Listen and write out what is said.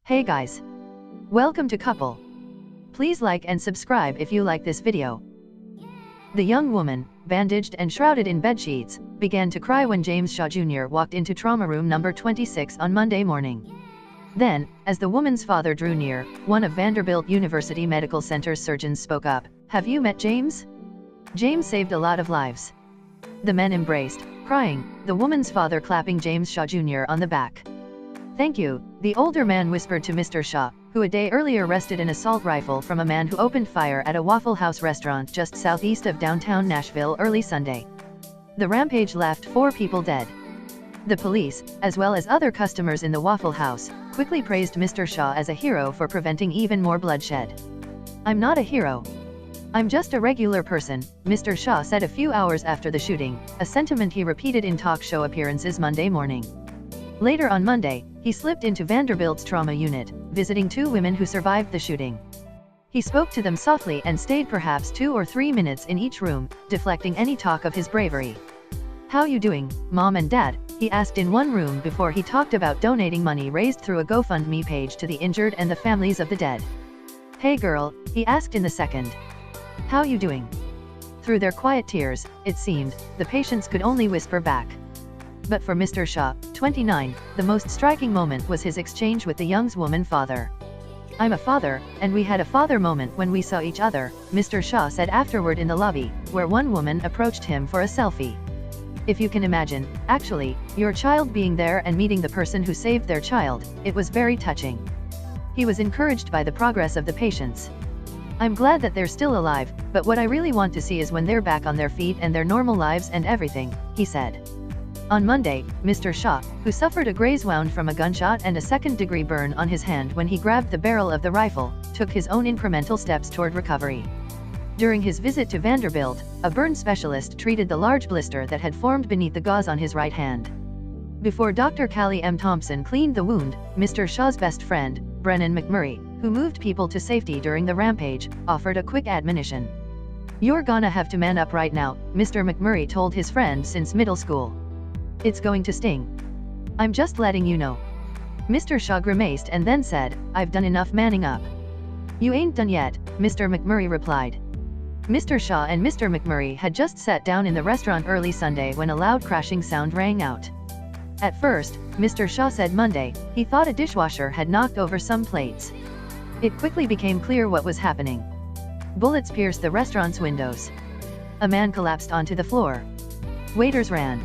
Hey guys! Welcome to Couple. Please like and subscribe if you like this video. The young woman, bandaged and shrouded in bedsheets, began to cry when James Shaw Jr. walked into trauma room number 26 on Monday morning. Then, as the woman's father drew near, one of Vanderbilt University Medical Center's surgeons spoke up. "Have you met James? James saved a lot of lives." The men embraced, crying, the woman's father clapping James Shaw Jr. on the back. "Thank you," the older man whispered to Mr. Shaw, who a day earlier wrested an assault rifle from a man who opened fire at a Waffle House restaurant just southeast of downtown Nashville early Sunday. The rampage left 4 people dead. The police, as well as other customers in the Waffle House, quickly praised Mr. Shaw as a hero for preventing even more bloodshed. "I'm not a hero. I'm just a regular person," Mr. Shaw said a few hours after the shooting, a sentiment he repeated in talk show appearances Monday morning. Later on Monday, he slipped into Vanderbilt's trauma unit, visiting 2 women who survived the shooting. He spoke to them softly and stayed perhaps 2 or 3 minutes in each room, deflecting any talk of his bravery. "How you doing, Mom and Dad?" he asked in one room before he talked about donating money raised through a GoFundMe page to the injured and the families of the dead. "Hey girl," he asked in the second. "How you doing?" Through their quiet tears, it seemed, the patients could only whisper back. But for Mr. Shaw, 29, the most striking moment was his exchange with the young woman's father. "I'm a father, and we had a father moment when we saw each other," Mr. Shaw said afterward in the lobby, where one woman approached him for a selfie. "If you can imagine, actually, your child being there and meeting the person who saved their child, it was very touching." He was encouraged by the progress of the patients. "I'm glad that they're still alive, but what I really want to see is when they're back on their feet and their normal lives and everything," he said. On Monday, Mr. Shaw, who suffered a graze wound from a gunshot and a second-degree burn on his hand when he grabbed the barrel of the rifle, took his own incremental steps toward recovery. During his visit to Vanderbilt, a burn specialist treated the large blister that had formed beneath the gauze on his right hand. Before Dr. Callie M. Thompson cleaned the wound, Mr. Shaw's best friend, Brennan McMurray, who moved people to safety during the rampage, offered a quick admonition. "You're gonna have to man up right now," Mr. McMurray told his friend since middle school. "It's going to sting. I'm just letting you know." Mr. Shaw grimaced and then said, "I've done enough manning up." "You ain't done yet," Mr. McMurray replied. Mr. Shaw and Mr. McMurray had just sat down in the restaurant early Sunday when a loud crashing sound rang out. At first, Mr. Shaw said Monday, he thought a dishwasher had knocked over some plates. It quickly became clear what was happening. Bullets pierced the restaurant's windows. A man collapsed onto the floor. Waiters ran.